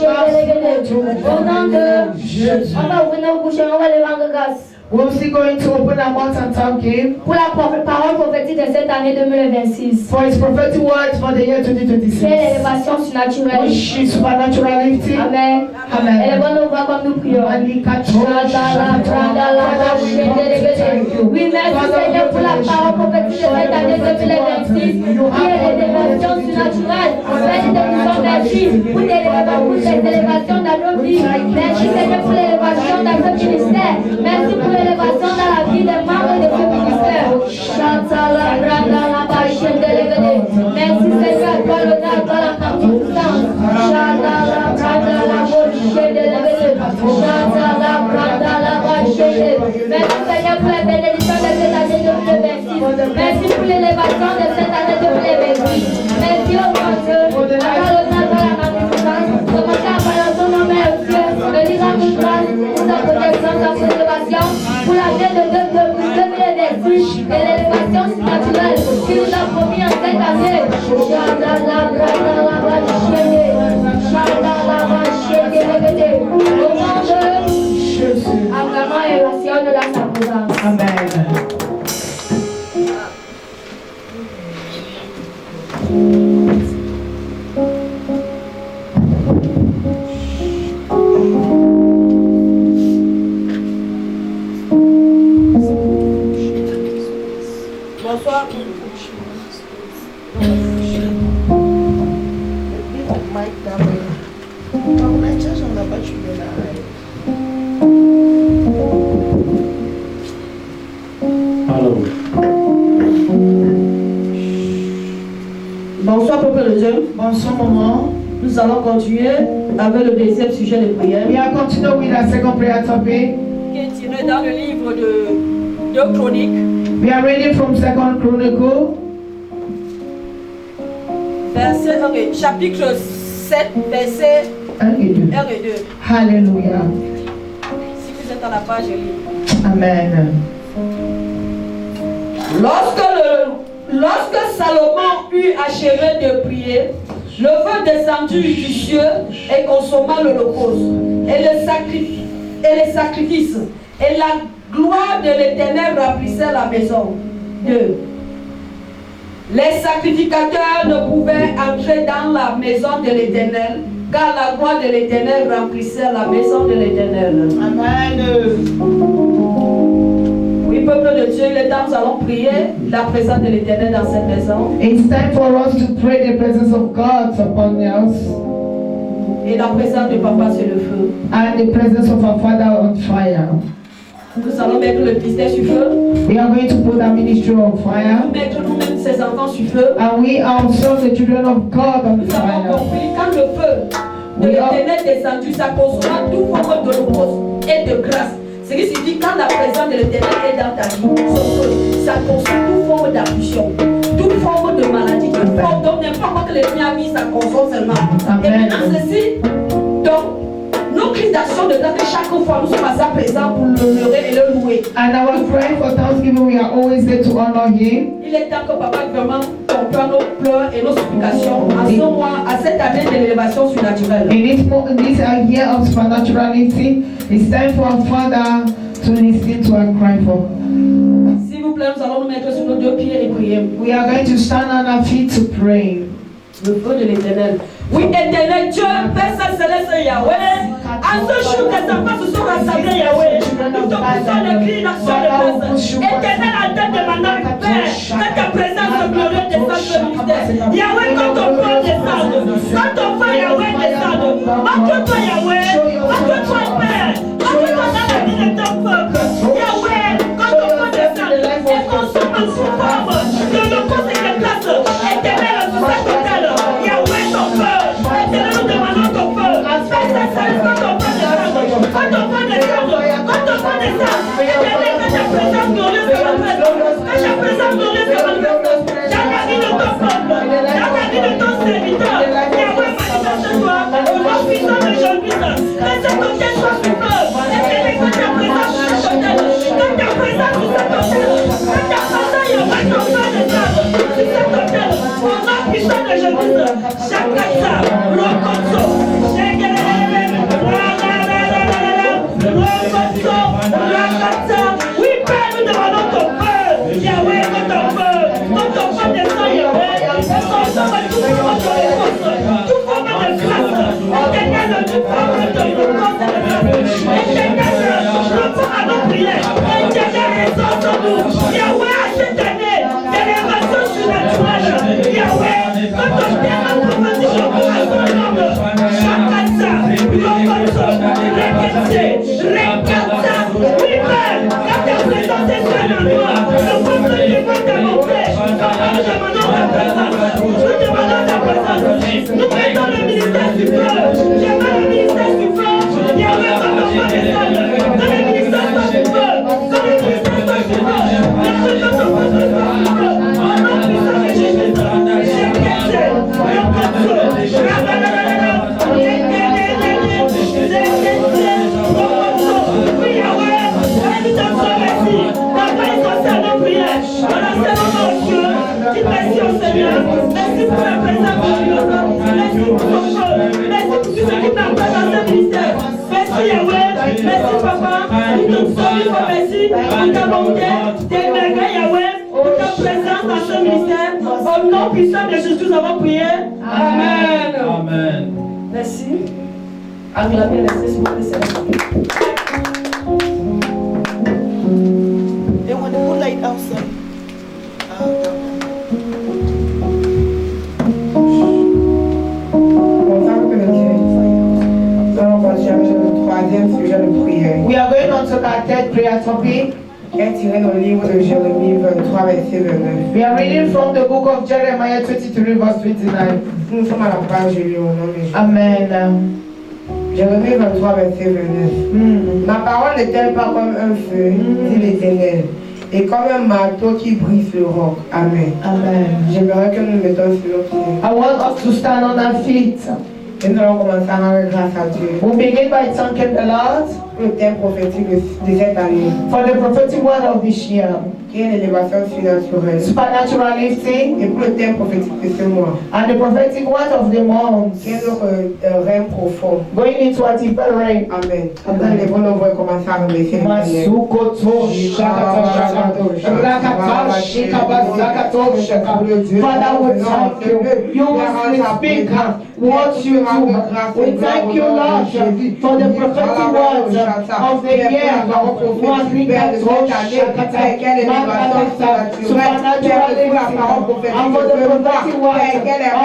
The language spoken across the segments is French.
Au nom de Jésus. On va ouvrir nos bouches et on va les rendre grâce. We're also going to open our mouth and thank Him Pour la parole prophétique de cette année 2026. for His prophetic words for the year 2026. Quelle élévation surnaturelle. Which is supernatural lifting. Amen. Amen. Élevons nos voix comme nous prions. Oui, merci Seigneur pour la parole prophétique de cette année 2026. Qui est l'élévation surnaturelle. Merci de nous remercier pour cette élévation dans nos vies. Merci Seigneur pour l'élévation dans ce ministère. Merci pour l'élévation dans la vie des membres de ce ministère. Merci Seigneur, toi l'honneur, toi la magnificence. Merci Seigneur pour la bénédiction de cette année 2026. Merci pour l'élévation de cette année 2026. Merci au grand Dieu, toi l'honneur, toi la magnificence. Commencez à parler ton nom, Dieu, de l'Iran pour ta protection, ta préservation, pour la vie de 2026 et l'élévation naturelle qui nous a promis en cette année. Au nom de Jésus, acclamons et rassure de sa présence. Amen. Bonsoir. Bonsoir, peuple de Dieu. Bonsoir, maman. Nous allons continuer avec le deuxième sujet de prière. We are continuing with our second prayer topic. Qui est tiré dans le livre de Chroniques. We are reading from Second Chronicle. Verset, chapitre 7, verset 1 et 2. 1 et 2. Hallelujah. Si vous êtes à la page, je lis. Amen. Lorsque Salomon eut achevé de prier, le feu descendit du ciel et consomma l'holocauste et les sacrifices, et la gloire de l'Éternel remplissait la maison. 2. Les sacrificateurs ne pouvaient entrer dans la maison de l'Éternel, car la gloire de l'Éternel remplissait la maison de l'Éternel. Amen. Oui, peuple de Dieu, il est temps, nous allons prier la présence de l'Éternel dans cette maison. It's time for us to pray the presence of God upon us. Et la présence de Papa sur le feu. And the presence of our Father on fire. Nous allons mettre le ministère sur feu. We are going to put our ministry on fire. Nous mettre nous-mêmes ses enfants sur feu. And we ourselves, the children of God, on Nous avons fire. compris quand le feu de l'Éternel descendu, ça consomme toute forme d'holocauste et de grâce. Ce qui signifie quand la présence de l'Éternel est dans ta vie, son feu, ça consomme toute forme d'affliction, toute forme de maladie, toute forme, donc n'importe quoi que l'ennemi a mis, ça consomme seulement. Amen. Et maintenant ceci, donc, nos cris d'action de grâce, chaque fois nous sommes à sa présence pour l'honorer et le louer. And our prayer for Thanksgiving, we are always there to honor Him. Il est temps que Papa vraiment comprenne nos pleurs et nos supplications à ce mois, à cette année de l'élévation surnaturelle. In this year of supernaturality, it's time for our Father to listen to our cry for. S'il vous plaît, nous allons nous mettre sur nos deux pieds et prier. We are going to stand on our feet to pray. Le feu de l'Éternel. Oui, Éternel Dieu, Père Saint-Céleste Yahweh, à ce jour tes enfants se sont rassemblés, Yahweh. Nous te poussons les cris d'action de grâce. Éternel, en tête de maintenant, Père, que ta présence glorieuse descende sur le ministère. Yahweh, quand ton feu descende, quand ton feu, Yahweh, descende, montre-toi, Yahweh, montre-toi, Père, montre-toi dans la vie de ton peuple. Yahweh, quand ton feu descende, et consomme en sous forme de l'holocauste et de grâce. Éternel, sous sa totale, Yahweh, ton feu. Éternel, nous demandons ton feu. Père Saint-Céleste, quand ton feu descende, quand ton feu descende, quand ton feu descende, Éternel, que ta présence glorieuse se manifeste, que ta présence glorieuse se manifeste dans la vie de ton peuple, dans la vie de ton serviteur. Yahweh, manifeste-toi, au nom puissant de Jésus-Christ, que cet hôtel soit sur feu. Éternel, que ta présence sur cet hôtel, que ta présence sur cet hôtel, que ta présence, Yahweh, ton feu descende sur cet hôtel, au nom puissant de Jésus-Christ. Chakata, Rokoto, Shekere. Nous mettons le ministère du feu. J'aimerais le ministère du feu. Yahweh, quand on va descendre, dans le ministère du feu. Dans le ministère du feu. Yahweh, quand on va descendre, au nom puissant de Jésus. Merci au Seigneur, merci pour la présence de Dieu, merci pour ton feu, merci pour tout ce qui t'appelle dans ce ministère. Merci Yahweh, merci Papa, pour ton salut, merci pour ta bonté, tes merveilles Yahweh, pour ta présence dans ce ministère. Au nom puissant de Jésus, nous avons prié. Amen. Amen. Merci. Acclamez les esprits de Seigneur. They want to put light outside. We are going on to our third prayer topic. Tiré dans le livre de Jérémie 23, verset 29. We are reading from the book of Jeremiah 23, verse 29. Nous sommes à la page du livre, non mais Amen. Jérémie 23, verset 29. Ma parole n'est-elle pas comme un feu, dit l'Éternel, et comme un marteau qui brise le roc. Amen. Amen. J'aimerais que nous nous mettions sur nos pieds. I want us to stand on our feet. Et nous allons commencer à rendre grâce à Dieu. We'll begin by thanking the Lord Pour le thème prophétique de cette année, for the prophetic word of this year, qui est l'élévation surnaturelle. supernatural lifting, Et pour le thème prophétique de ce mois, and the prophetic word of the month, qui est notre rêve profond. going into a deeper realm. Amen. Nous lèvons nos voix et commençons à remercier l'Éternel. Masukoto shakata rakata shikabasakato shaka. Father, we thank you. You will speak what you do. We thank you, Lord, for the prophetic words of the year. Supernatural and for the prophetic words of this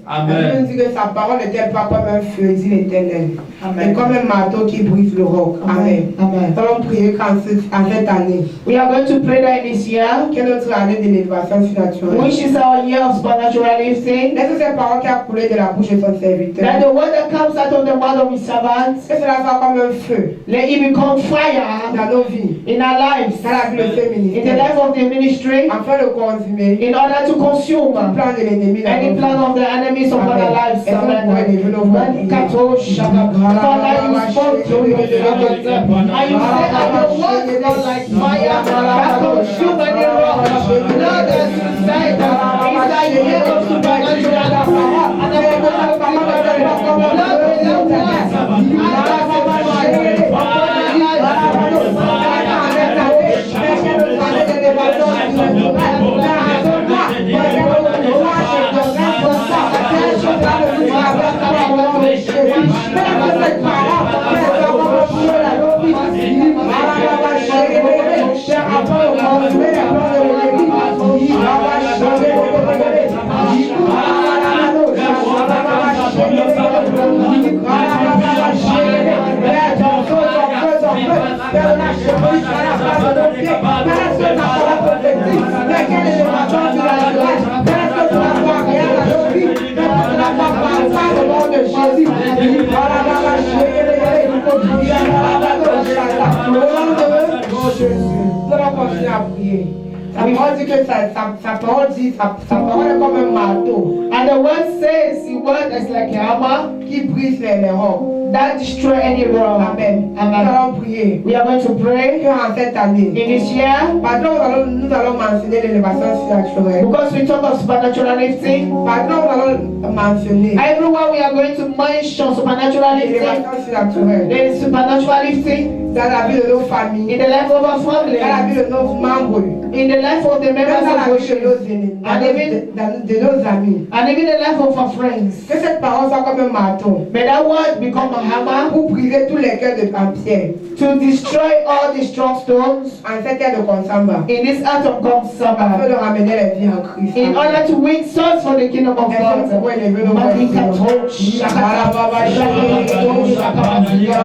Amen. Que sa parole n'est-elle pas comme un feu, dit l'Éternel, et comme un marteau qui brise le roc. Amen. Amen. Nous allons prier qu'en cette année, We are going to pray that in this year, qui est notre année d'élévation surnaturelle, which is our year of supernatural lifting, laisse cette parole qui a coulé de la bouche de son serviteur, that the word that comes out of the mouth of his servants, que cela soit comme un feu let it become fire dans nos vies, in our lives, dans la vie de ce in the ministère, life of the ministry, afin de consumer in order to consume le plan de l'ennemi dans any nos plan vies. of the enemies upon our lives. Est-ce qu'on pourrait lever nos voix et prier? Father, you spoke to your servants, and you said that the word is not like fire that consume any rock. Lord, as you said, it's a year of supernatural power, and I will not come Lord, help us. Sa parole dit que sa parole est comme un marteau. And the word says, the word is like a hammer qui brise les rocs. that destroy any rock. Amen. Nous Amen. allons prier. We are going to pray Que en cette année, in this year pardon, nous allons mentionner l'élévation surnaturelle. because we talk of supernatural lifting. Pardon, nous allons mentionner Everywhere we are going to mention supernatural lifting. l'élévation surnaturelle. There is supernatural lifting Dans la vie de nos familles, in the life of our dans la family, vie de nos membres, in the life of the même members dans la of vie de worship, nos ennemis, de nos amis. and even the life of our friends. Que cette parole soit comme un marteau May that word become a hammer pour briser tous les cœurs de pierre to destroy all the strong stones en cette terre de Consamba, in this earth of God's afin summer, de ramener les vies en Christ. in order to win souls for the kingdom of Est-ce que nous God. pouvons élever nos voix?